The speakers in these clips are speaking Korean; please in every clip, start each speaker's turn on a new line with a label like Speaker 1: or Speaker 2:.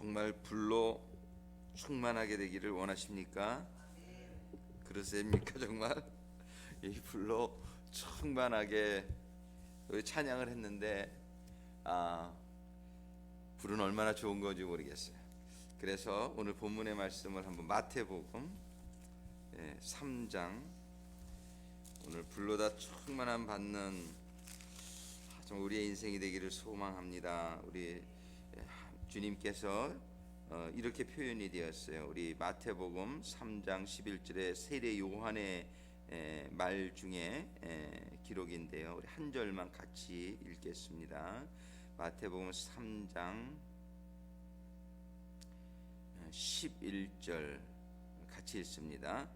Speaker 1: 정말 불로 충만하게 되기를 원하십니까? 그러십니까 정말? 이 불로 충만하게 찬양을 했는데 불은 얼마나 좋은 건지 모르겠어요. 그래서 오늘 본문의 말씀을 한번 마태복음 3장 오늘 불로 다 충만함 받는 좀 우리의 인생이 되기를 소망합니다. 우리 주님께서 이렇게 표현이 되었어요. 우리 마태복음 3장 11절에 세례 요한의 말 중에 기록인데요. 우리 한 절만 같이 읽겠습니다. 마태복음 3장 11절 같이 읽습니다.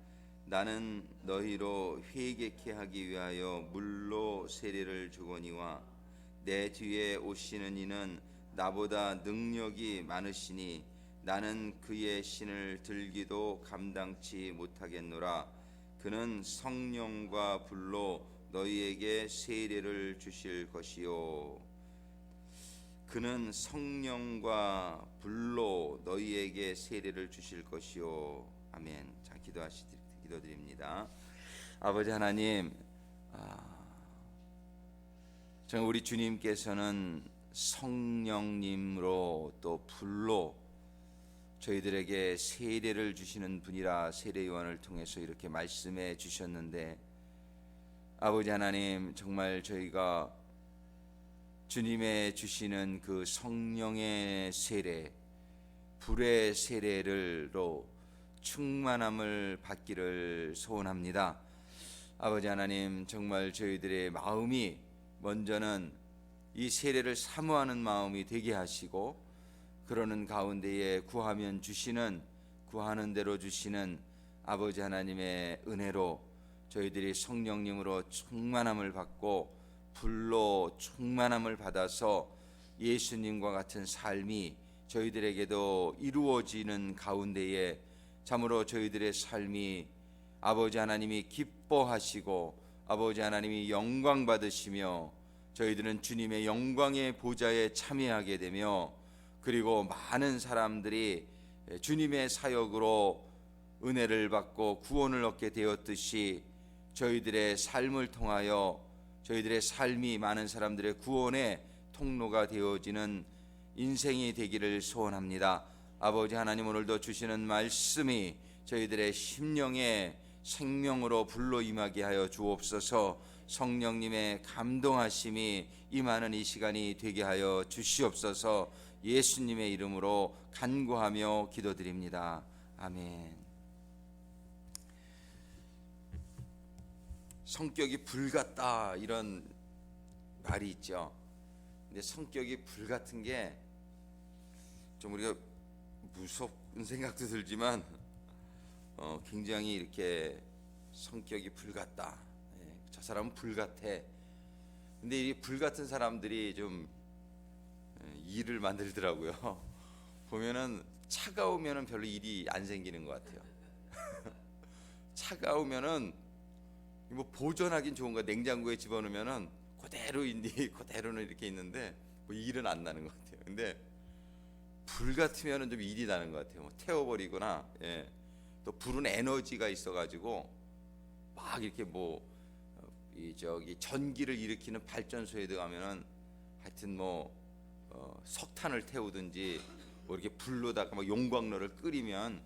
Speaker 1: 나는 너희로 회개케 하기 위하여 물로 세례를 주거니와 내 뒤에 오시는 이는 나보다 능력이 많으시니 나는 그의 신을 들기도 감당치 못하겠노라. 그는 성령과 불로 너희에게 세례를 주실 것이요. 그는 성령과 불로 너희에게 세례를 주실 것이요. 아멘. 자, 기도드립니다. 아버지 하나님, 정말 우리 주님께서는 성령님으로 또 불로 저희들에게 세례를 주시는 분이라 세례 요한을 통해서 이렇게 말씀해 주셨는데, 아버지 하나님, 정말 저희가 주님의 주시는 그 성령의 세례, 불의 세례를로 충만함을 받기를 소원합니다. 아버지 하나님, 정말 저희들의 마음이 먼저는 이 세례를 사모하는 마음이 되게 하시고, 그러는 가운데에 구하면 주시는, 구하는 대로 주시는 아버지 하나님의 은혜로 저희들이 성령님으로 충만함을 받고 불로 충만함을 받아서 예수님과 같은 삶이 저희들에게도 이루어지는 가운데에 참으로 저희들의 삶이 아버지 하나님이 기뻐하시고 아버지 하나님이 영광 받으시며 저희들은 주님의 영광의 보좌에 참여하게 되며, 그리고 많은 사람들이 주님의 사역으로 은혜를 받고 구원을 얻게 되었듯이 저희들의 삶을 통하여 저희들의 삶이 많은 사람들의 구원의 통로가 되어지는 인생이 되기를 소원합니다. 아버지 하나님, 오늘도 주시는 말씀이 저희들의 심령에 생명으로 불로 임하게 하여 주옵소서. 성령님의 감동하심이 임하는 이 시간이 되게 하여 주시옵소서. 예수님의 이름으로 간구하며 기도드립니다. 아멘. 성격이 불 같다, 이런 말이 있죠. 근데 성격이 불 같은 게 좀 우리가 무섭은 생각도 들지만 굉장히 이렇게 성격이 불 같다, 저 사람은 불 같아. 근데 이 불 같은 사람들이 좀 일을 만들더라고요. 보면은 차가우면은 별로 일이 안 생기는 것 같아요. 차가우면은 뭐 보존하긴 좋은 거, 냉장고에 집어넣으면은 그대로는 이렇게 있는데 뭐 일은 안 나는 것 같아요. 근데 불 같으면은 좀 일이 나는 것 같아요. 뭐 태워버리거나, 또 불은 에너지가 있어가지고 막 이렇게 전기를 일으키는 발전소에 들어가면은 하여튼 석탄을 태우든지 이렇게 불로다가 막 용광로를 끓이면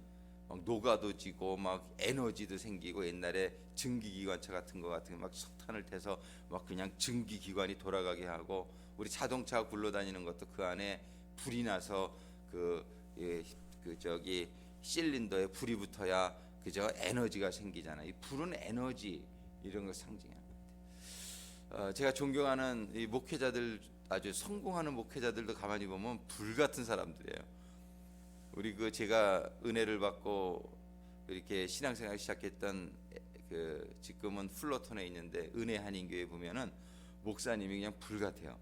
Speaker 1: 막 녹아도 지고 막 에너지도 생기고, 옛날에 증기기관차 같은 거 같은 막 석탄을 태서 막 그냥 증기기관이 돌아가게 하고, 우리 자동차 굴러다니는 것도 그 안에 불이 나서 실린더에 불이 붙어야 에너지가 생기잖아요. 이 불은 에너지, 이런 걸 상징하는 것 같아요. 제가 존경하는 이 목회자들, 아주 성공하는 목회자들도 가만히 보면 불 같은 사람들이에요. 우리 제가 은혜를 받고 이렇게 신앙생활 시작했던 지금은 플로톤에 있는데 은혜 한인교회 보면은 목사님이 그냥 불 같아요.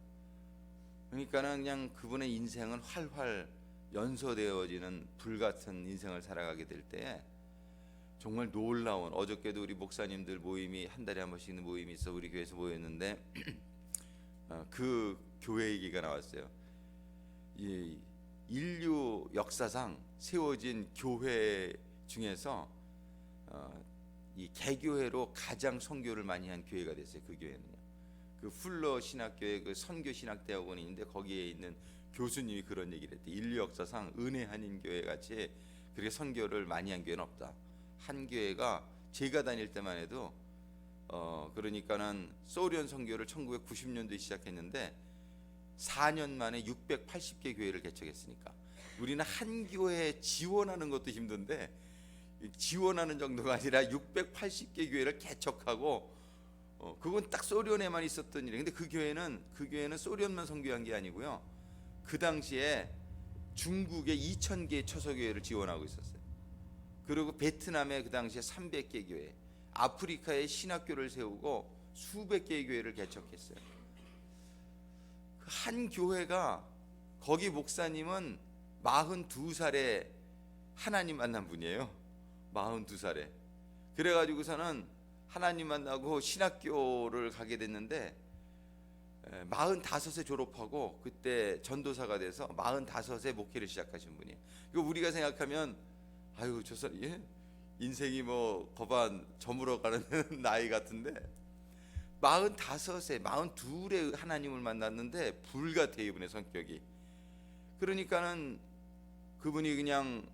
Speaker 1: 그러니까는 그냥 그분의 인생은 활활 연소되어지는 불 같은 인생을 살아가게 될 때 정말 놀라운, 어저께도 우리 목사님들 모임이 한 달에 한 번씩 있는 모임이 있어 우리 교회에서 모였는데 그 교회 얘기가 나왔어요. 인류 역사상 세워진 교회 중에서 이 개교회로 가장 선교를 많이 한 교회가 됐어요. 그 교회는요. 그 풀러 신학교에 그 선교 신학대학원이 있는데 거기에 있는 교수님이 그런 얘기를 했대. 인류 역사상 은혜 한인 교회 같이 그렇게 선교를 많이 한 교회는 없다. 한 교회가 제가 다닐 때만 해도 그러니까는 소련 선교를 1990년도에 시작했는데 4년 만에 680개 교회를 개척했으니까 우리는 한 교회에 지원하는 것도 힘든데 지원하는 정도가 아니라 680개 교회를 개척하고 그건 딱 소련에만 있었던 일이에요. 근데 그 교회는 소련만 선교한 게 아니고요. 그 당시에 중국에 2,000개의 처소교회를 지원하고 있었어요. 그리고 베트남에 그 당시에 300개 교회, 아프리카에 신학교를 세우고 수백 개의 교회를 개척했어요. 한 교회가 거기 목사님은 42살에 하나님 만난 분이에요. 42살에. 그래가지고서는 하나님 만나고 신학교를 가게 됐는데 45세 졸업하고 그때 전도사가 돼서 45세 목회를 시작하신 분이에요. 이거 우리가 생각하면 아유 저 사람 인생이 뭐 거반 저물어 가는 나이 같은데 45세, 42에 하나님을 만났는데 불같아 이분의 성격이. 그러니까는 그분이 그냥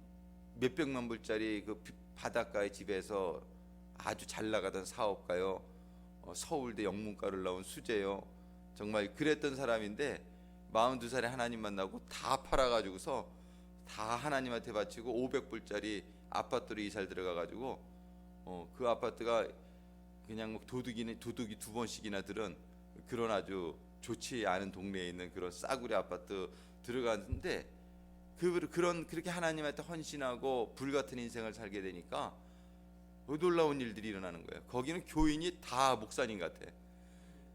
Speaker 1: 몇백만 불짜리 그 바닷가의 집에서 아주 잘 나가던 사업가요. 서울대 영문과를 나온 수재요. 정말 그랬던 사람인데 42살에 하나님 만나고 다 팔아가지고서 다 하나님한테 바치고 500불짜리 아파트로 이사를 들어가가지고 그 아파트가 그냥 뭐 도둑이 두 번씩이나 들은 그런 아주 좋지 않은 동네에 있는 그런 싸구려 아파트 들어갔는데 그렇게 하나님한테 헌신하고 불같은 인생을 살게 되니까 놀라운 일들이 일어나는 거예요. 거기는 교인이 다 목사님 같아.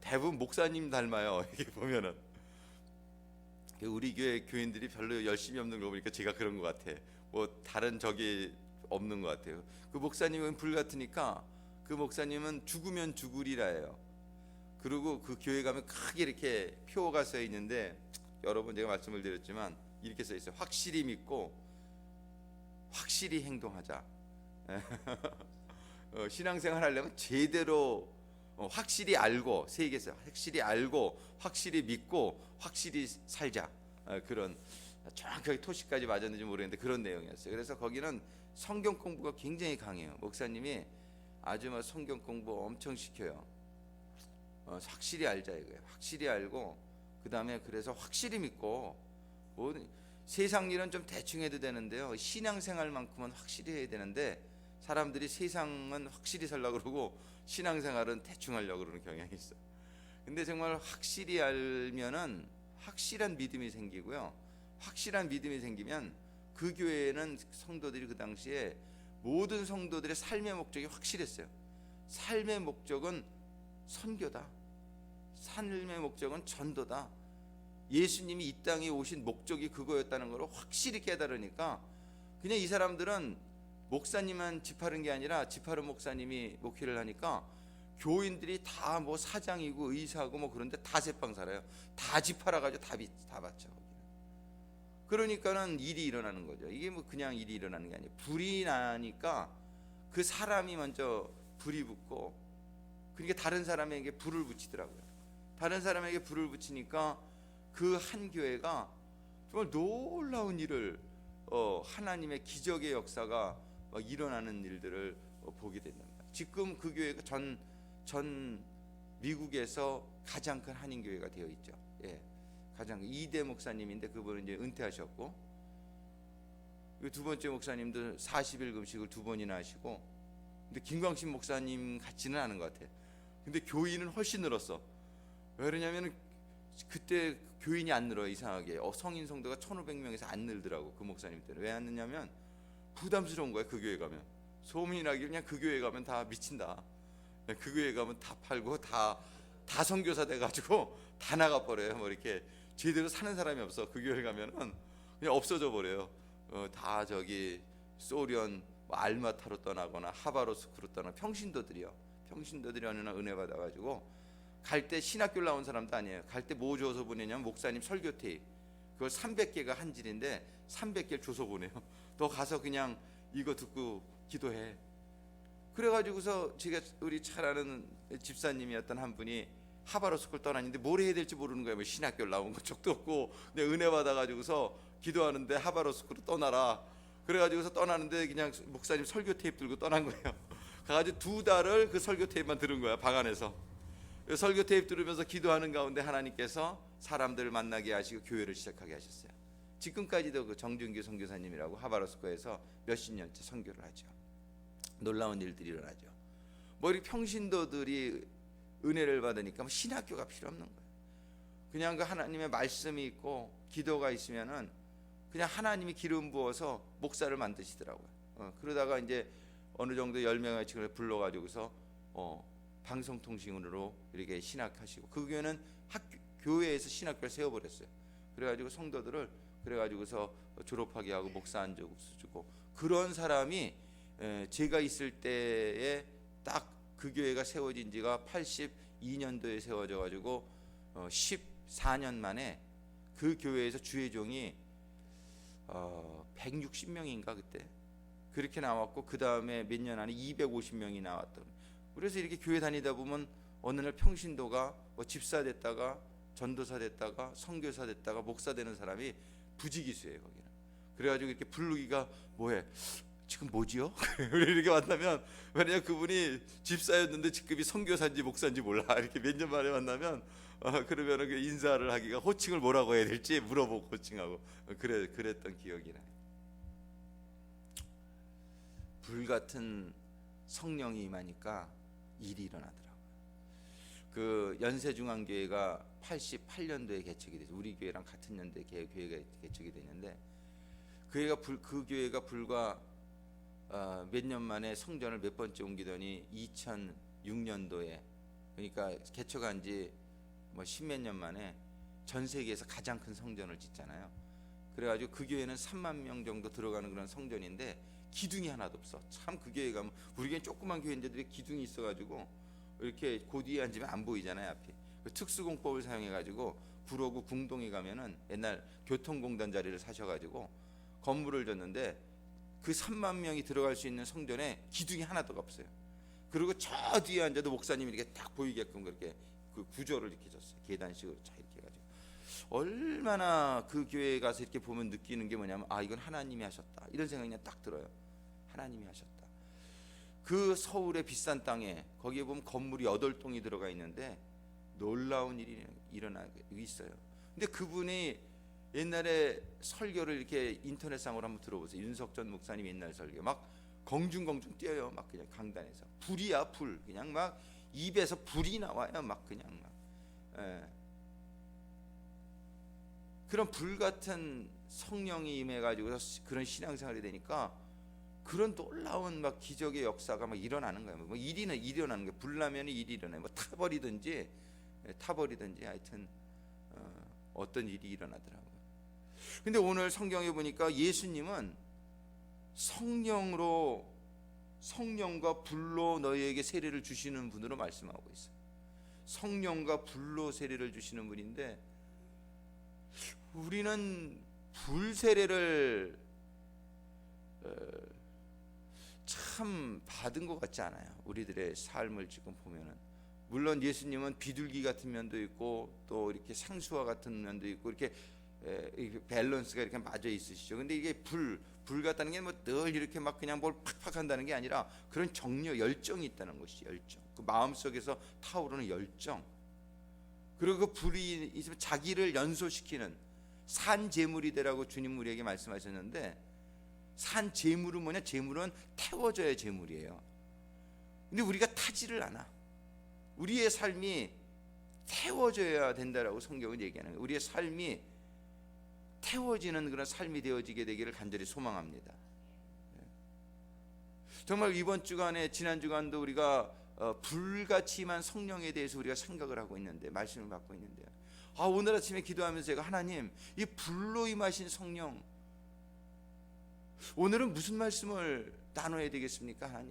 Speaker 1: 대부분 목사님 닮아요. 이게 보면은 우리 교회 교인들이 별로 열심히 없는 거 보니까 제가 그런 것 같아. 뭐 다른 적이 없는 것 같아요. 그 목사님은 불같으니까 그 목사님은 죽으면 죽으리라예요. 그리고 그 교회 가면 크게 이렇게 표가 써 있는데 여러 번 제가 말씀을 드렸지만 이렇게 써 있어요. 확실히 믿고 확실히 행동하자. 신앙생활 하려면 제대로 확실히 알고 세계에서 확실히 알고 확실히 믿고 확실히 살자. 그런 정확하게 토시까지 맞았는지 모르겠는데 그런 내용이었어요. 그래서 거기는 성경 공부가 굉장히 강해요. 목사님이 아주 막 성경 공부 엄청 시켜요. 확실히 알자 이거예요. 확실히 알고 그 다음에 그래서 확실히 믿고 세상 일은 좀 대충 해도 되는데요. 신앙생활만큼은 확실히 해야 되는데 사람들이 세상은 확실히 살려고 그러고 신앙생활은 대충 하려고 그러는 경향이 있어요. 근데 정말 확실히 알면은 확실한 믿음이 생기고요. 확실한 믿음이 생기면 그 교회에는 성도들이 그 당시에 모든 성도들의 삶의 목적이 확실했어요. 삶의 목적은 선교다. 삶의 목적은 전도다. 예수님이 이 땅에 오신 목적이 그거였다는 걸 확실히 깨달으니까 그냥 이 사람들은 목사님만 집하는 게 아니라 집하는 목사님이 목회를 하니까 교인들이 다 뭐 사장이고 의사고 뭐 그런데 다 제빵 살아요. 다 집하라가지고 다 받죠. 그러니까는 일이 일어나는 거죠. 이게 뭐 그냥 일이 일어나는 게 아니에요. 불이 나니까 그 사람이 먼저 불이 붙고 그러니까 다른 사람에게 불을 붙이더라고요. 다른 사람에게 불을 붙이니까 그 한 교회가 정말 놀라운 일을 하나님의 기적의 역사가 일어나는 일들을 보게 된다. 지금 그 교회가 전 미국에서 가장 큰 한인 교회가 되어 있죠. 예, 가장 이대 목사님인데 그분은 이제 은퇴하셨고 두 번째 목사님도 40일 금식을 2번이나 하시고 근데 김광신 목사님 같지는 않은 것 같아. 근데 교인은 훨씬 늘었어. 왜 그러냐면 그때 교인이 안 늘어 이상하게 성인 성도가 1,500명에서 안 늘더라고 그 목사님 때는. 왜 안 늘냐면 부담스러운 거야. 그 교회 가면 소문이 나기 그냥 그 교회 가면 다 미친다. 그 교회 가면 다 팔고 다 선교사 돼가지고 다 나가 버려요. 뭐 이렇게 제대로 사는 사람이 없어. 그 교회 가면은 그냥 없어져 버려요. 다 저기 소련 뭐 알마타로 떠나거나 하바로스크로 떠나 평신도들이 어느 날 은혜 받아가지고 갈 때 신학교 나온 사람도 아니에요. 갈 때 뭐 줘서 보내냐면 목사님 설교테이프 그걸 300개가 한 질인데 300개를 줘서 보내요. 너 가서 그냥 이거 듣고 기도해. 그래가지고서 제가 우리 잘 아는 집사님이었던 한 분이 하바로스쿨 떠났는데 뭘 해야 될지 모르는 거예요. 뭐 신학교를 나온 적도 없고, 근데 은혜 받아가지고서 기도하는데 하바로스쿨로 떠나라. 그래가지고서 떠나는데 그냥 목사님 설교 테이프 들고 떠난 거예요. 가가지고 2달을 그 설교 테이프만 들은 거야, 방 안에서. 설교 테이프 들으면서 기도하는 가운데 하나님께서 사람들을 만나게 하시고 교회를 시작하게 하셨어요. 지금까지도 그 정준규 선교사님이라고 하바로스쿨에서 몇십 년째 선교를 하죠. 놀라운 일들이 일어나죠. 뭐 이렇게 평신도들이 은혜를 받으니까 뭐 신학교가 필요 없는 거예요. 그냥 그 하나님의 말씀이 있고 기도가 있으면은 그냥 하나님이 기름 부어서 목사를 만드시더라고요. 그러다가 이제 어느 정도 10명의 친구를 불러가지고서 방송통신으로 이렇게 신학하시고, 그 교회는 교회에서 신학교를 세워버렸어요. 그래가지고 성도들을 그래가지고서 졸업하게 하고 목사 안 주고, 그런 사람이 제가 있을 때에 딱 그 교회가 세워진 지가 82년도에 세워져 가지고 14년 만에 그 교회에서 주의종이 160명인가 그때 그렇게 나왔고, 그 다음에 몇 년 안에 250명이 나왔던. 그래서 이렇게 교회 다니다 보면 어느 날 평신도가 뭐 집사 됐다가 전도사 됐다가 선교사 됐다가 목사 되는 사람이 부지기수예요, 거기는. 그래가지고 이렇게 부르기가 뭐해? 지금 뭐지요? 이렇게 만나면, 만약 그분이 집사였는데 직급이 선교사인지 목사인지 몰라. 이렇게 몇 년 만에 만나면 그러면 그 인사를 하기가 호칭을 뭐라고 해야 될지 물어보고 호칭하고 그랬던 기억이 나요. 불같은 성령이 임하니까 일이 일어나더라고요. 그 연세중앙교회가 88년도에 개척이 돼서 우리 교회랑 같은 년도에 교회가 개척이 됐는데, 그 교회가 불과 몇 년 만에 성전을 몇 번째 옮기더니 2006년도에, 그러니까 개척한 지 뭐 10몇 년 만에 전 세계에서 가장 큰 성전을 짓잖아요. 그래가지고 그 교회는 3만 명 정도 들어가는 그런 성전인데 기둥이 하나도 없어. 참 그 교회 가면, 우리 교회는 조그만 교회인데 기둥이 있어가지고 이렇게 그 뒤에 앉으면 안 보이잖아요, 앞이. 그 특수공법을 사용해가지고 구로구 궁동에 가면은 옛날 교통공단 자리를 사셔가지고 건물을 줬는데 그 3만 명이 들어갈 수 있는 성전에 기둥이 하나도 없어요. 그리고 저 뒤에 앉아도 목사님이 이렇게 딱 보이게끔 그렇게 그 구조를 이렇게 줬어요. 계단식으로 자 이렇게 해가지고. 얼마나 그 교회에 가서 이렇게 보면 느끼는 게 뭐냐면, 아, 이건 하나님이 하셨다, 이런 생각이 그냥 딱 들어요. 하나님이 하셨다. 그 서울의 비싼 땅에 거기에 보면 건물이 8동이 들어가 있는데 놀라운 일이 일어나고 있어요. 근데 그분이 옛날에 설교를 이렇게 인터넷상으로 한번 들어보세요. 윤석전 목사님 옛날 설교 막 공중공중 뛰어요. 막 그냥 강단에서 불이야, 불. 그냥 막 입에서 불이 나와요. 막 그냥 막. 그런 불 같은 성령이 임해가지고 그런 신앙생활이 되니까 그런 놀라운 막 기적의 역사가 막 일어나는 거예요. 뭐 일이 일어나는 거예요. 불나면은 일이 일어나요. 뭐 타버리든지 하여튼 어떤 일이 일어나더라고요. 근데 오늘 성경에 보니까 예수님은 성령과 불로 너희에게 세례를 주시는 분으로 말씀하고 있어요. 성령과 불로 세례를 주시는 분인데, 우리는 불 세례를 참 받은 것 같지 않아요. 우리들의 삶을 지금 보면은, 물론 예수님은 비둘기 같은 면도 있고 또 이렇게 상수와 같은 면도 있고 이렇게 밸런스가 이렇게 맞아 있으시죠. 근데 이게 불 같다는 게 뭐 늘 이렇게 막 그냥 뭘 팍팍 한다는 게 아니라 그런 정력, 열정이 있다는 것이, 열정. 그 마음속에서 타오르는 열정. 그리고 그 불이 있으면 자기를 연소시키는 산 제물이 되라고 주님 우리에게 말씀하셨는데, 산 제물은 뭐냐? 제물은 태워져야 제물이에요. 근데 우리가 타지를 않아. 우리의 삶이 태워져야 된다라고 성경은 얘기하는 거예요. 우리의 삶이 태워지는 그런 삶이 되어지게 되기를 간절히 소망합니다. 정말 이번 주간에, 지난 주간도 우리가 불같이 임한 성령에 대해서 우리가 생각을 하고 있는데, 말씀을 받고 있는데요. 오늘 아침에 기도하면서 제가, 하나님, 이 불로 임하신 성령, 오늘은 무슨 말씀을 나눠야 되겠습니까?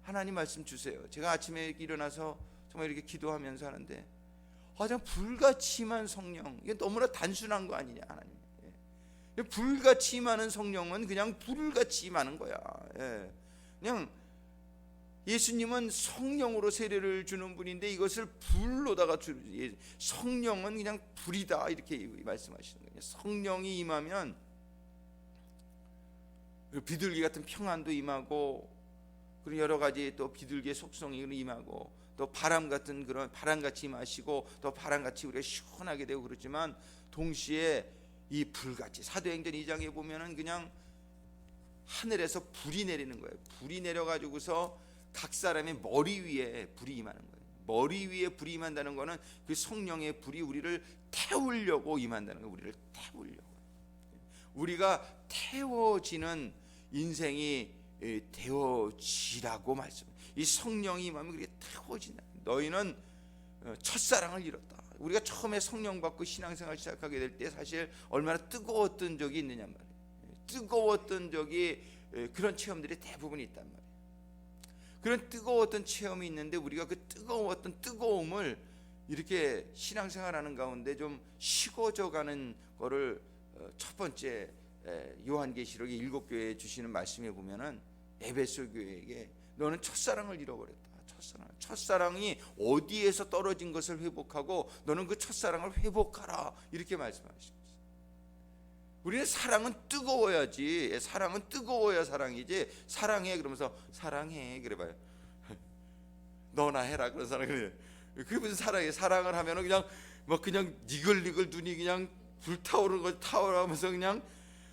Speaker 1: 하나님 말씀 주세요. 제가 아침에 일어나서 정말 이렇게 기도하면서 하는데, 참 불같이 임한 성령, 이게 너무나 단순한 거 아니냐 하나님. 불같이 임하는 성령은 그냥 불같이 임하는 거야. 그냥 예수님은 성령으로 세례를 주는 분인데 이것을 불로다가 성령은 그냥 불이다 이렇게 말씀하시는 거예요. 성령이 임하면 비둘기 같은 평안도 임하고, 그리고 여러 가지 또 비둘기의 속성이 임하고, 또 바람 같은 그런 바람같이 임하시고, 또 바람같이 우리가 시원하게 되고 그렇지만, 동시에 이 불같이 사도행전 2장에 보면은 그냥 하늘에서 불이 내리는 거예요. 불이 내려가지고서 각 사람의 머리 위에 불이 임하는 거예요. 머리 위에 불이 임한다는 거는 그 성령의 불이 우리를 태우려고 임한다는 거예요. 우리를 태우려고. 우리가 태워지는 인생이 되어지라고 말씀해요. 이 성령이 임하면 그게 태워진다. 너희는 첫사랑을 잃었다. 우리가 처음에 성령 받고 신앙생활 시작하게 될 때 사실 얼마나 뜨거웠던 적이 있느냐 말이에요. 뜨거웠던 적이, 그런 체험들이 대부분 있단 말이에요. 그런 뜨거웠던 체험이 있는데 우리가 그 뜨거웠던 뜨거움을 이렇게 신앙생활하는 가운데 좀 식어져가는 거를 첫 번째 요한계시록의 7교회에 주시는 말씀에 보면은 에베소 교회에게 너는 첫사랑을 잃어버렸다. 첫사랑이 어디에서 떨어진 것을 회복하고 너는 그 첫사랑을 회복하라 이렇게 말씀하시죠. 우리는 사랑은 뜨거워야지. 사랑은 뜨거워야 사랑이지. 사랑해 그러면서 사랑해 그래봐요. 너나 해라 그런 사랑. 그게 무슨 사랑이에요? 사랑을 하면은 그냥 막 그냥 니글니글 눈이 그냥 불타오르는 거 타오르면서 그냥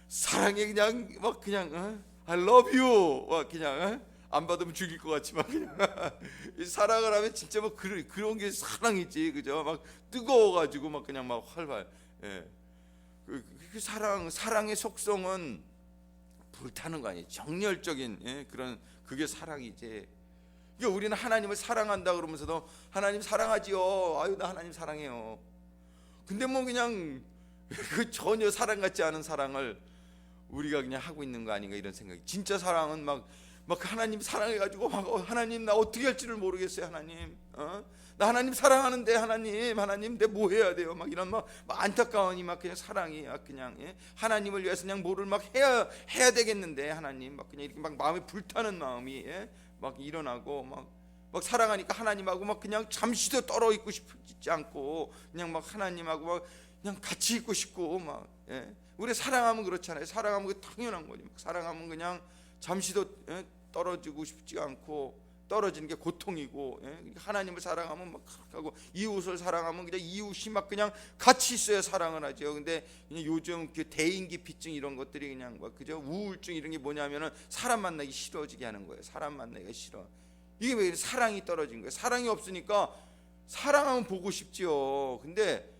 Speaker 1: 사랑해 그냥 막 그냥 I love you 막 그냥 안 받으면 죽일 것 같지만 그냥 사랑을 하면 진짜 뭐 그런 게 사랑이지, 그죠? 막 뜨거워가지고 막 그냥 막 활발. 그 사랑의 속성은 불타는 거 아니에요? 정열적인 그런 그게 사랑이지. 그러니까 우리는 하나님을 사랑한다 그러면서도 하나님 사랑하지요. 아유 나 하나님 사랑해요. 근데 뭐 그냥 그 전혀 사랑 같지 않은 사랑을 우리가 그냥 하고 있는 거 아닌가 이런 생각이. 진짜 사랑은 막 하나님 사랑해가지고 막 하나님 나 어떻게 할지를 모르겠어요. 하나님 나 하나님 사랑하는데 하나님 내 뭐 해야 돼요? 막 이런 막 안타까우니 막 그냥 사랑이 그냥 하나님을 위해서 그냥 뭐를 막 해야 되겠는데 하나님 막 그냥 이렇게 막 마음이 불타는 마음이 막 일어나고 막 사랑하니까 하나님하고 막 그냥 잠시도 떨어 있고 싶지 않고 그냥 막 하나님하고 막 그냥 같이 있고 싶고 막 우리 사랑하면 그렇잖아요. 사랑하면 그 당연한 거지. 사랑하면 그냥 잠시도 떨어지고 싶지 않고 떨어지는 게 고통이고, 하나님을 사랑하면 막 하고 이웃을 사랑하면 그냥 이웃이 막 그냥 같이 있어야 사랑을 하죠. 근데 그냥 요즘 그 대인기피증 이런 것들이 그냥 막 그죠, 우울증 이런 게 뭐냐면은 사람 만나기 싫어지게 하는 거예요. 사람 만나기가 싫어. 이게 왜 사랑이 떨어진 거예요? 사랑이 없으니까 사랑하면 보고 싶지요. 근데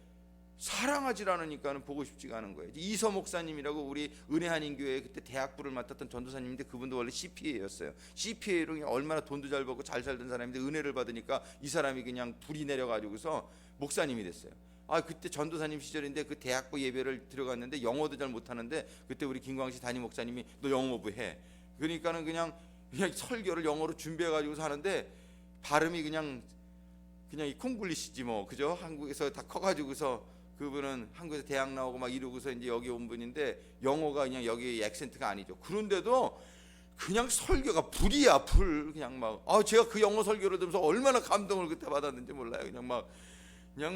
Speaker 1: 사랑하지 않으니까는 보고 싶지가 않은 거예요. 이서 목사님이라고 우리 은혜한인교회 그때 대학부를 맡았던 전도사님인데 그분도 원래 CPA였어요. CPA로 그냥 얼마나 돈도 잘 벌고 잘 살던 사람인데 은혜를 받으니까 이 사람이 그냥 불이 내려가지고서 목사님이 됐어요. 그때 전도사님 시절인데 그 대학부 예배를 들어갔는데 영어도 잘 못하는데 그때 우리 김광식 담임 목사님이 너 영어부 해. 그러니까는 그냥 설교를 영어로 준비해가지고 하는데 발음이 그냥 이 콩글리시지 뭐, 그죠? 한국에서 다 커가지고서 그분은 한국에서 대학 나오고 막 이러고서 이제 여기 온 분인데 영어가 그냥 여기 액센트가 아니죠. 그런데도 그냥 설교가 불이야, 불. 그냥 막 제가 그 영어 설교를 들으면서 얼마나 감동을 그때 받았는지 몰라요. 그냥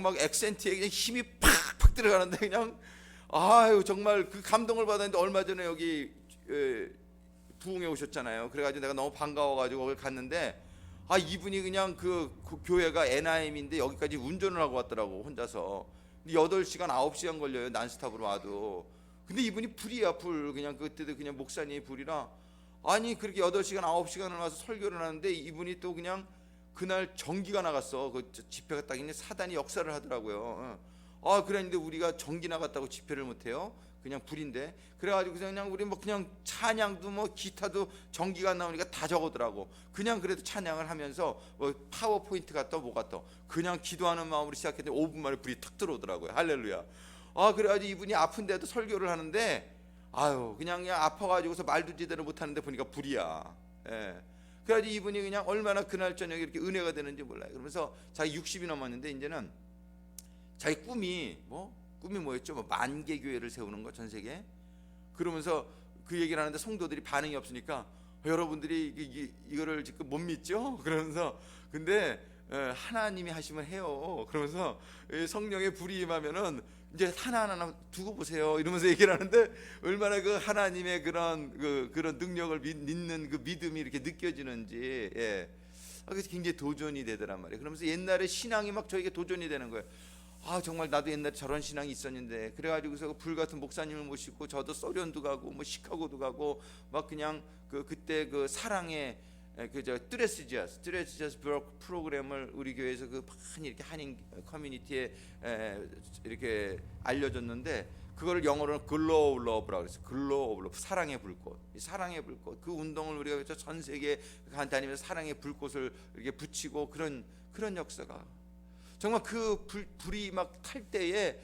Speaker 1: 막 액센트에 그냥 힘이 팍팍 들어가는데 그냥 정말 그 감동을 받았는데 얼마 전에 여기 부흥에 오셨잖아요. 그래가지고 내가 너무 반가워가지고 거기 갔는데 이분이 그냥 그 교회가 NIM인데 여기까지 운전을 하고 왔더라고 혼자서. 8시간 9시간 걸려요 난스탑으로 와도. 근데 이분이 불이야, 불. 그냥 그때도 그냥 목사님이 불이라 그렇게 8시간 9시간을 와서 설교를 하는데 이분이 또 그냥 그날 전기가 나갔어. 그 집회가 딱 있는데 사단이 역사를 하더라고요. 그랬는데 우리가 전기 나갔다고 집회를 못해요? 그냥 불인데. 그래가지고 그냥 우리 뭐 그냥 찬양도 뭐 기타도 전기가 안 나오니까 다 적어더라고. 그냥 그래도 찬양을 하면서 뭐 파워포인트 같다 뭐가 또 그냥 기도하는 마음으로 시작했는데 5분 만에 불이 탁 들어오더라고요. 할렐루야. 그래가지고 이분이 아픈데도 설교를 하는데 그냥 아파가지고서 말도 제대로 못하는데 보니까 불이야. 그래가지고 이분이 그냥 얼마나 그날 저녁에 이렇게 은혜가 되는지 몰라요. 그러면서 자기 60이 넘었는데 이제는 자기 꿈이 뭐였죠? 뭐 만개 교회를 세우는 거, 전 세계. 그러면서 그 얘기를 하는데 성도들이 반응이 없으니까 여러분들이 이거를 지금 못 믿죠? 그러면서 근데 하나님이 하시면 해요. 그러면서 성령의 불이 임하면은 이제 하나하나 두고 보세요. 이러면서 얘기를 하는데 얼마나 그 하나님의 그런 능력을 믿는 그 믿음이 이렇게 느껴지는지, 예. 그래서 굉장히 도전이 되더란 말이에요. 그러면서 옛날에 신앙이 막 저에게 도전이 되는 거예요. 정말 나도 옛날에 저런 신앙이 있었는데, 그래가지고서 불같은 목사님을 모시고 저도 소련도 가고 뭐 시카고도 가고 막 그냥 그때 그 사랑의 그저 트레시지아스 프로그램을 우리 교회에서 그 많이 이렇게 한인 커뮤니티에 이렇게 알려줬는데, 그거를 영어로는 글로우 러브라고 그랬어요. 글로우 러브, 사랑의 불꽃. 이 사랑의 불꽃, 그 운동을 우리가 전 세계에 다니면서 사랑의 불꽃을 이렇게 붙이고 그런 역사가, 정말 그 불이 막 탈 때에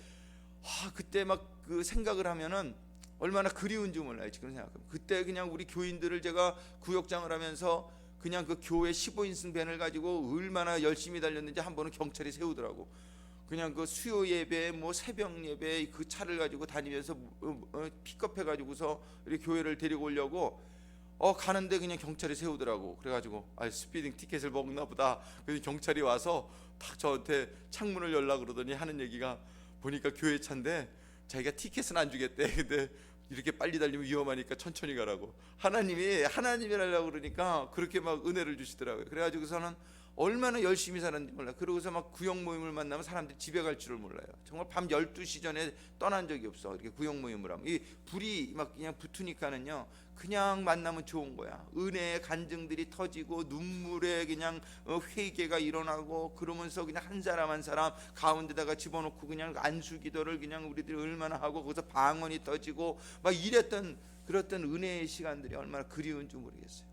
Speaker 1: 그때 막 그 생각을 하면은 얼마나 그리운지 몰라요. 지금 생각하면 그때 그냥 우리 교인들을 제가 구역장을 하면서 그냥 그 교회 15인승 밴을 가지고 얼마나 열심히 달렸는지 한 번은 경찰이 세우더라고. 그냥 그 수요 예배, 뭐 새벽 예배 그 차를 가지고 다니면서 픽업해 가지고서 우리 교회를 데리고 오려고 가는데 그냥 경찰이 세우더라고. 그래가지고 스피딩 티켓을 먹나 보다. 그래서 경찰이 와서 딱 저한테 창문을 열라 그러더니 하는 얘기가, 보니까 교회 차인데 자기가 티켓은 안 주겠대. 근데 이렇게 빨리 달리면 위험하니까 천천히 가라고. 하나님이 하려고 그러니까 그렇게 막 은혜를 주시더라고요. 그래가지고서는 얼마나 열심히 살았는지 몰라요. 그러고서 막 구역 모임을 만나면 사람들이 집에 갈 줄을 몰라요. 정말 밤 12시 전에 떠난 적이 없어. 이렇게 구역 모임을 하면 이 불이 막 그냥 붙으니까는요, 그냥 만나면 좋은 거야. 은혜의 간증들이 터지고 눈물에 그냥 회개가 일어나고, 그러면서 그냥 한 사람 한 사람 가운데다가 집어넣고 그냥 안수기도를 그냥 우리들이 얼마나 하고, 거기서 방언이 터지고 막 이랬던 그랬던 은혜의 시간들이 얼마나 그리운지 모르겠어요.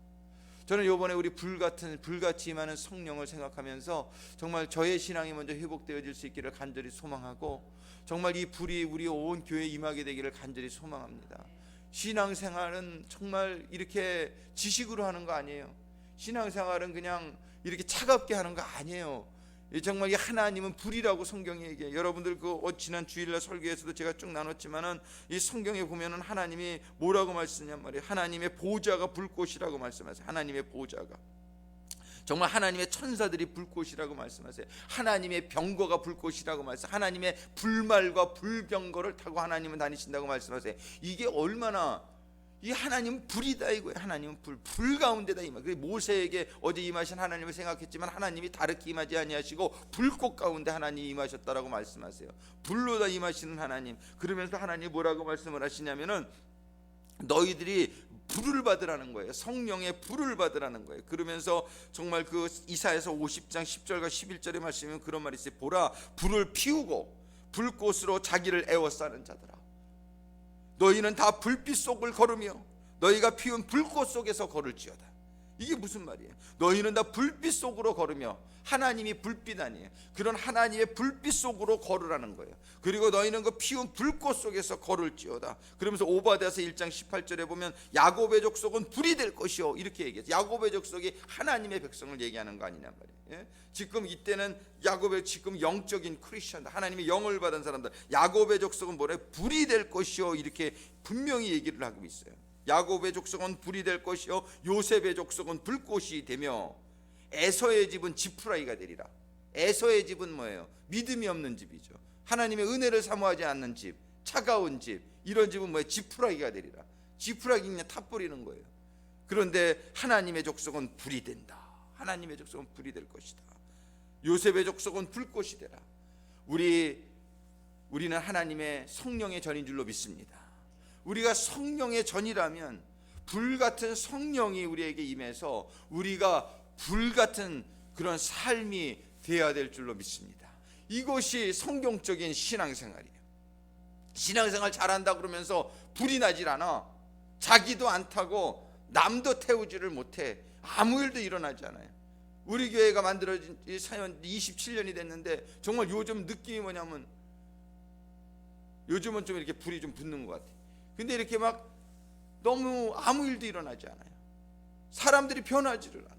Speaker 1: 저는 이번에 우리 불같이 임하는 성령을 생각하면서 정말 저의 신앙이 먼저 회복되어질 수 있기를 간절히 소망하고, 정말 이 불이 우리 온 교회에 임하게 되기를 간절히 소망합니다. 신앙생활은 정말 이렇게 지식으로 하는 거 아니에요. 신앙생활은 그냥 이렇게 차갑게 하는 거 아니에요. 정말 이 하나님은 불이라고 성경이 얘기해요. 여러분들 지난 주일날 설교에서도 제가 쭉 나눴지만은 이 성경에 보면은 하나님이 뭐라고 말씀하냐 말이에요. 하나님의 보좌가 불꽃이라고 말씀하세요. 하나님의 보좌가 정말 하나님의 천사들이 불꽃이라고 말씀하세요. 하나님의 병거가 불꽃이라고 말씀하세요. 하나님의 불말과 불병거를 타고 하나님은 다니신다고 말씀하세요. 이게 얼마나, 이 하나님은 불이다 이거예요. 하나님은 불 가운데다 임하. 그 모세에게 어제 임하신 하나님을 생각했지만 하나님이 다르게 임하지 아니하시고 불꽃 가운데 하나님이 임하셨다라고 말씀하세요. 불로다 임하시는 하나님. 그러면서 하나님이 뭐라고 말씀을 하시냐면은 너희들이 불을 받으라는 거예요. 성령의 불을 받으라는 거예요. 그러면서 정말 그 이사야서 50장 10절과 11절의 말씀에 그런 말이 있어요. 보라, 불을 피우고 불꽃으로 자기를 에워싸는 자들아, 너희는 다 불빛 속을 걸으며 너희가 피운 불꽃 속에서 걸을지어다. 이게 무슨 말이에요? 너희는 다 불빛 속으로 걸으며, 하나님이 불빛 아니에요. 그런 하나님의 불빛 속으로 걸으라는 거예요. 그리고 너희는 그 피운 불꽃 속에서 걸을지어다. 그러면서 오바댜서 1장 18절에 보면 야곱의 족속은 불이 될 것이요, 이렇게 얘기해요. 야곱의 족속이 하나님의 백성을 얘기하는 거 아니냐 말이에요. 예? 지금 이때는 야곱의 지금 영적인 크리스천, 하나님의 영을 받은 사람들, 야곱의 족속은 뭐래? 불이 될 것이요, 이렇게 분명히 얘기를 하고 있어요. 야곱의 족속은 불이 될 것이요 요셉의 족속은 불꽃이 되며 에서의 집은 지푸라기가 되리라. 에서의 집은 뭐예요? 믿음이 없는 집이죠. 하나님의 은혜를 사모하지 않는 집, 차가운 집, 이런 집은 뭐예요? 지푸라기가 되리라. 지푸라기 그냥 탑 뿌리는 거예요. 그런데 하나님의 족속은 불이 된다. 하나님의 족속은 불이 될 것이다. 요셉의 족속은 불꽃이 되라. 우리는 하나님의 성령의 전인 줄로 믿습니다. 우리가 성령의 전이라면 불같은 성령이 우리에게 임해서 우리가 불같은 그런 삶이 되어야 될 줄로 믿습니다. 이것이 성경적인 신앙생활이에요. 신앙생활 잘한다 그러면서 불이 나질 않아. 자기도 안 타고 남도 태우지를 못해. 아무 일도 일어나지 않아요. 우리 교회가 만들어진 이 사연 27년이 됐는데 정말 요즘 느낌이 뭐냐면, 요즘은 좀 이렇게 불이 좀 붙는 것 같아요. 근데 이렇게 막 너무 아무 일도 일어나지 않아요. 사람들이 변하지를 않아.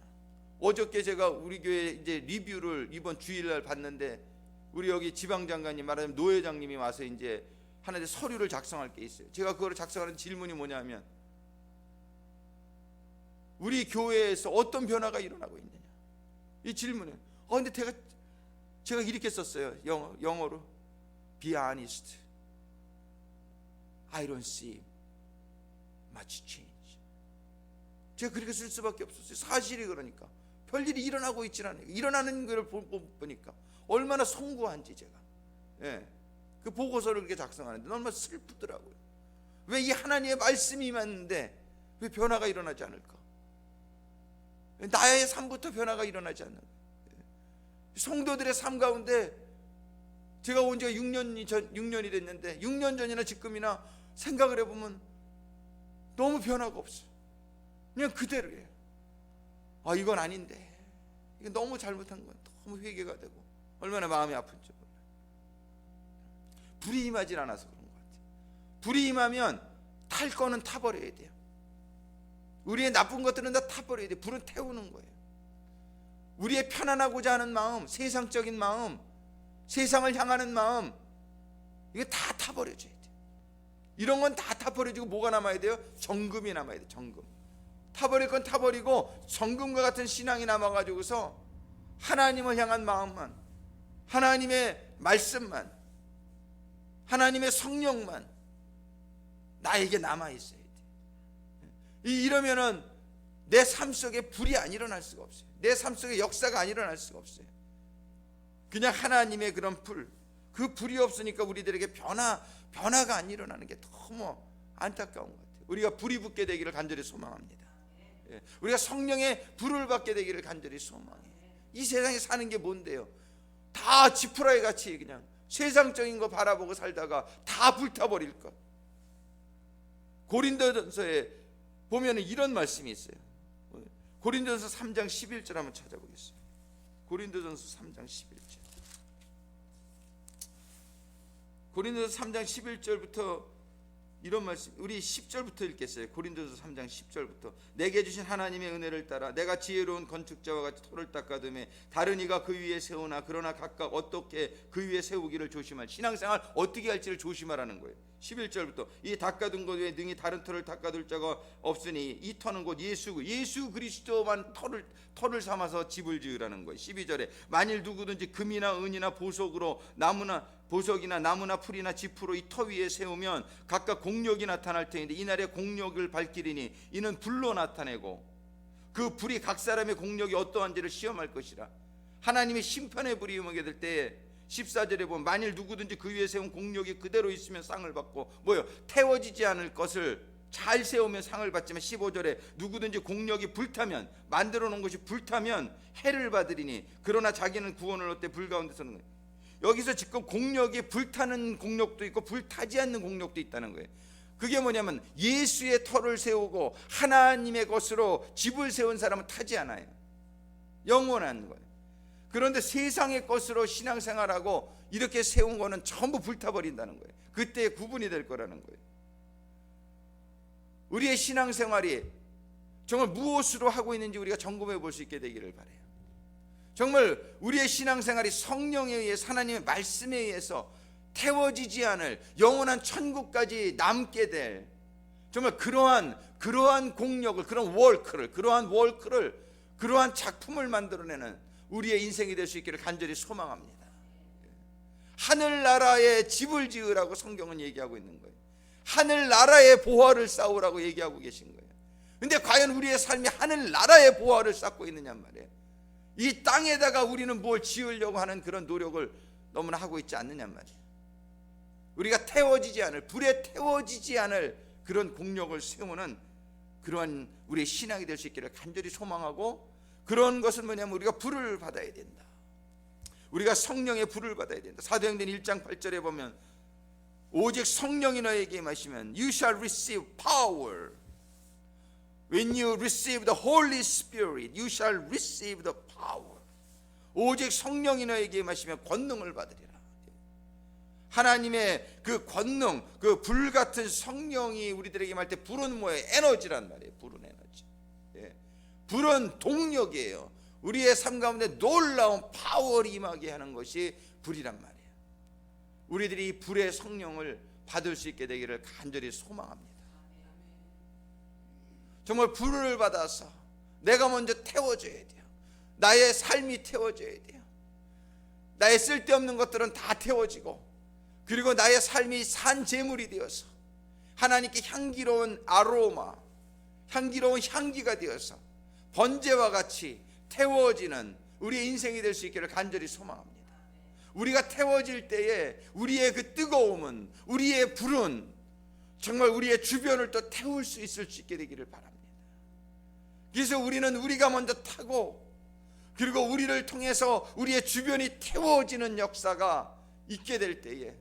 Speaker 1: 어저께 제가 우리 교회 이제 리뷰를 이번 주일날 봤는데, 우리 여기 지방장관님 말하자면 노회장님이 와서 이제 하나의 서류를 작성할 게 있어요. 제가 그거를 작성하는 질문이 뭐냐면 우리 교회에서 어떤 변화가 일어나고 있느냐, 이 질문에 근데 제가 이렇게 썼어요. 영어로 Be honest, I don't see much change. 제가 그렇게 쓸 수밖에 없었어요. 사실이 그러니까 별일이 일어나고 있지는 않아요. 일어나는 걸 보니까 얼마나 송구한지 제가 그 보고서를 그렇게 작성하는데 얼마나 슬프더라고요. 왜 이 하나님의 말씀이 맞는데 왜 변화가 일어나지 않을까? 나의 삶부터 변화가 일어나지 않는 성도들의 삶 가운데 제가 온 지가 6년이 됐는데 6년 전이나 지금이나 생각을 해보면 너무 변화가 없어요. 그냥 그대로예요. 이건 아닌데, 이건 너무 잘못한 건 너무 회개가 되고 얼마나 마음이 아픈지 몰라요. 불이 임하지 않아서 그런 것 같아요. 불이 임하면 탈 거는 타버려야 돼요. 우리의 나쁜 것들은 다 타버려야 돼요. 불은 태우는 거예요. 우리의 편안하고자 하는 마음, 세상적인 마음, 세상을 향하는 마음, 이거 다 타버려줘야 돼요. 이런 건 다 타버려지고 뭐가 남아야 돼요? 정금이 남아야 돼요. 정금. 타버릴 건 타버리고 정금과 같은 신앙이 남아가지고서 하나님을 향한 마음만, 하나님의 말씀만, 하나님의 성령만 나에게 남아있어야 돼. 이러면은 내 삶 속에 불이 안 일어날 수가 없어요. 내 삶 속에 역사가 안 일어날 수가 없어요. 그냥 하나님의 그런 불, 그 불이 없으니까 우리들에게 변화가 안 일어나는 게 너무 안타까운 것 같아요. 우리가 불이 붙게 되기를 간절히 소망합니다. 우리가 성령의 불을 받게 되기를 간절히 소망해요. 이 세상에 사는 게 뭔데요? 다 지푸라기 같이 그냥 세상적인 거 바라보고 살다가 다 불타버릴 것. 고린도전서에 보면 이런 말씀이 있어요. 고린도전서 3장 11절 한번 찾아보겠습니다. 고린도전서 3장 11절. 고린도전서 3장 11절부터 이런 말씀, 우리 10절부터 읽겠어요. 고린도전서 3장 10절부터. 내게 주신 하나님의 은혜를 따라 내가 지혜로운 건축자와 같이 토를 닦아두매 다른 이가 그 위에 세우나 그러나 각각 어떻게 그 위에 세우기를 조심할. 신앙생활 어떻게 할지를 조심하라는 거예요. 11절부터 이 닦아둔 것 외에 능히 다른 터를 닦아둘 자가 없으니 이 터는 곧 예수 그리스도만 터를 삼아서 집을 지으라는 거예요. 12절에 만일 누구든지 금이나 은이나 보석이나 나무나 풀이나 지푸로 이 터 위에 세우면 각각 공력이 나타날 터인데 이날에 공력을 밝히리니 이는 불로 나타내고 그 불이 각 사람의 공력이 어떠한지를 시험할 것이라. 하나님의 심판의 불이 임하게 될 때에 14절에 보면 만일 누구든지 그 위에 세운 공력이 그대로 있으면 상을 받고 태워지지 않을 것을 잘 세우면 상을 받지만 15절에 누구든지 공력이 불타면 만들어 놓은 것이 불타면 해를 받으리니 그러나 자기는 구원을 얻되 불 가운데 서는 거예요. 여기서 지금 공력이 불타는 공력도 있고 불타지 않는 공력도 있다는 거예요. 그게 뭐냐면 예수의 터를 세우고 하나님의 것으로 집을 세운 사람은 타지 않아요. 영원한 거예요. 그런데 세상의 것으로 신앙생활하고 이렇게 세운 거는 전부 불타버린다는 거예요. 그때 구분이 될 거라는 거예요. 우리의 신앙생활이 정말 무엇으로 하고 있는지 우리가 점검해 볼 수 있게 되기를 바라요. 정말 우리의 신앙생활이 성령에 의해서 하나님의 말씀에 의해서 태워지지 않을 영원한 천국까지 남게 될 정말 그러한 공력을, 그러한 작품을 만들어내는 우리의 인생이 될 수 있기를 간절히 소망합니다. 하늘나라에 집을 지으라고 성경은 얘기하고 있는 거예요. 하늘나라의 보화를 쌓으라고 얘기하고 계신 거예요. 근데 과연 우리의 삶이 하늘나라의 보화를 쌓고 있느냐 말이에요. 이 땅에다가 우리는 뭘 지으려고 하는 그런 노력을 너무나 하고 있지 않느냐 말이에요. 우리가 불에 태워지지 않을 그런 공력을 세우는 그러한 우리의 신앙이 될 수 있기를 간절히 소망하고, 그런 것은 뭐냐면 우리가 불을 받아야 된다. 우리가 성령의 불을 받아야 된다. 사도행전 1장 8절에 보면 오직 성령이 너에게 임하시면 You shall receive power. When you receive the Holy Spirit, you shall receive the power. 오직 성령이 너에게 임하시면 권능을 받으리라. 하나님의 그 권능, 그 불 같은 성령이 우리들에게 임할 때 불은 뭐예요? 에너지란 말이에요. 불은 에너지. 불은 동력이에요. 우리의 삶 가운데 놀라운 파워를 임하게 하는 것이 불이란 말이에요. 우리들이 이 불의 성령을 받을 수 있게 되기를 간절히 소망합니다. 정말 불을 받아서 내가 먼저 태워줘야 돼요. 나의 삶이 태워져야 돼요. 나의 쓸데없는 것들은 다 태워지고, 그리고 나의 삶이 산제물이 되어서 하나님께 향기로운 아로마, 향기로운 향기가 되어서 번제와 같이 태워지는 우리의 인생이 될 수 있기를 간절히 소망합니다. 우리가 태워질 때에 우리의 그 뜨거움은, 우리의 불은 정말 우리의 주변을 또 태울 수 있게 되기를 바랍니다. 그래서 우리는 우리가 먼저 타고, 그리고 우리를 통해서 우리의 주변이 태워지는 역사가 있게 될 때에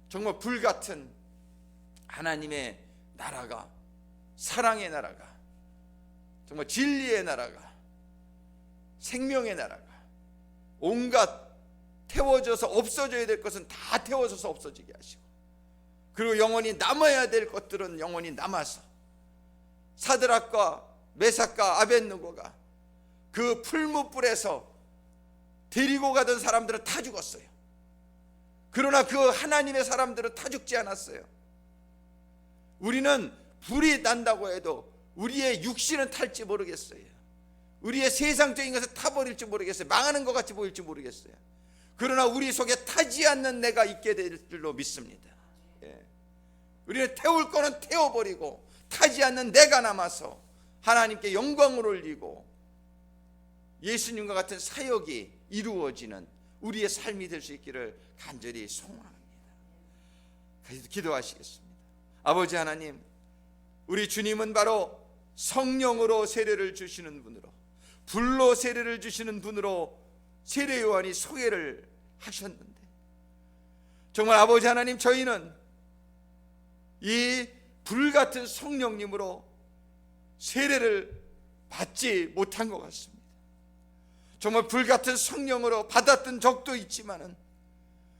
Speaker 1: 정말 불같은 하나님의 나라가, 사랑의 나라가, 정말 진리의 나라가, 생명의 나라가, 온갖 태워져서 없어져야 될 것은 다 태워져서 없어지게 하시고, 그리고 영원히 남아야 될 것들은 영원히 남아서, 사드락과 메삭과 아벳느고가 그 풀무불에서 데리고 가던 사람들은 다 죽었어요. 그러나 그 하나님의 사람들은 다 죽지 않았어요. 우리는 불이 난다고 해도 우리의 육신은 탈지 모르겠어요. 우리의 세상적인 것을 타버릴지 모르겠어요. 망하는 것 같이 보일지 모르겠어요. 그러나 우리 속에 타지 않는 내가 있게 될 줄로 믿습니다. 우리는 태울 거는 태워버리고 타지 않는 내가 남아서 하나님께 영광을 올리고 예수님과 같은 사역이 이루어지는 우리의 삶이 될 수 있기를 간절히 소망합니다. 기도하시겠습니다. 아버지 하나님, 우리 주님은 바로 성령으로 세례를 주시는 분으로, 불로 세례를 주시는 분으로 세례 요한이 소개를 하셨는데, 정말 아버지 하나님, 저희는 이 불같은 성령님으로 세례를 받지 못한 것 같습니다. 정말 불같은 성령으로 받았던 적도 있지만은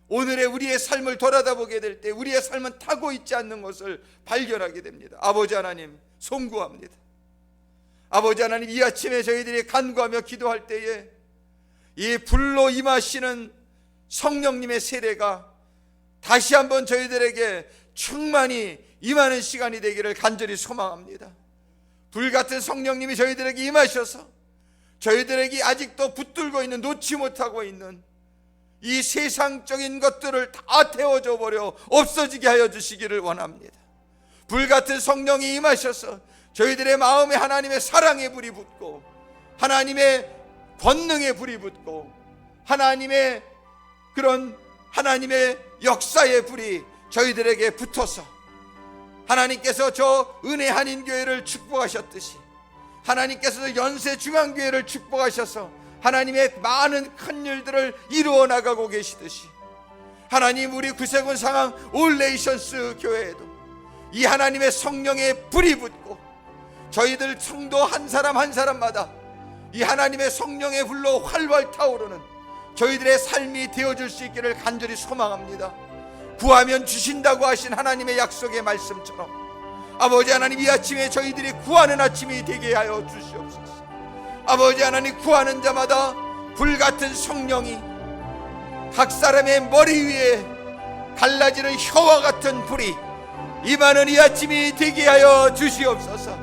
Speaker 1: 오늘의 우리의 삶을 돌아다보게 될 때 우리의 삶은 타고 있지 않는 것을 발견하게 됩니다. 아버지 하나님, 송구합니다. 아버지 하나님, 이 아침에 저희들이 간구하며 기도할 때에 이 불로 임하시는 성령님의 세례가 다시 한번 저희들에게 충만히 임하는 시간이 되기를 간절히 소망합니다. 불같은 성령님이 저희들에게 임하셔서 저희들에게 아직도 붙들고 있는, 놓지 못하고 있는 이 세상적인 것들을 다 태워줘 버려 없어지게 하여 주시기를 원합니다. 불같은 성령이 임하셔서 저희들의 마음에 하나님의 사랑의 불이 붙고, 하나님의 권능의 불이 붙고, 하나님의 그런 하나님의 역사의 불이 저희들에게 붙어서 하나님께서 저 은혜 한인교회를 축복하셨듯이, 하나님께서 연세중앙교회를 축복하셔서 하나님의 많은 큰 일들을 이루어 나가고 계시듯이, 하나님, 우리 구세군 상황 올레이션스 교회에도 이 하나님의 성령의 불이 붙고 저희들 성도 한 사람 한 사람마다 이 하나님의 성령의 불로 활활 타오르는 저희들의 삶이 되어줄 수 있기를 간절히 소망합니다. 구하면 주신다고 하신 하나님의 약속의 말씀처럼 아버지 하나님, 이 아침에 저희들이 구하는 아침이 되게 하여 주시옵소서. 아버지 하나님, 구하는 자마다 불같은 성령이 각 사람의 머리 위에 갈라지는 혀와 같은 불이 임하는 이 아침이 되게 하여 주시옵소서.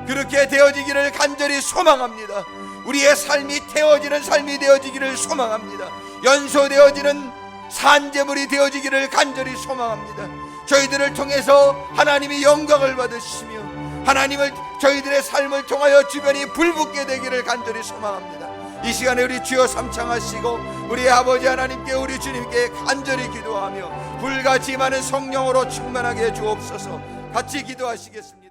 Speaker 1: 그렇게 되어지기를 간절히 소망합니다. 우리의 삶이 태워지는 삶이 되어지기를 소망합니다. 연소되어지는 산제물이 되어지기를 간절히 소망합니다. 저희들을 통해서 하나님이 영광을 받으시며 하나님을 저희들의 삶을 통하여 주변이 불붙게 되기를 간절히 소망합니다. 이 시간에 우리 주여 삼창하시고 우리 아버지 하나님께, 우리 주님께 간절히 기도하며 불같이 임하는 성령으로 충만하게 해 주옵소서. 같이 기도하시겠습니다.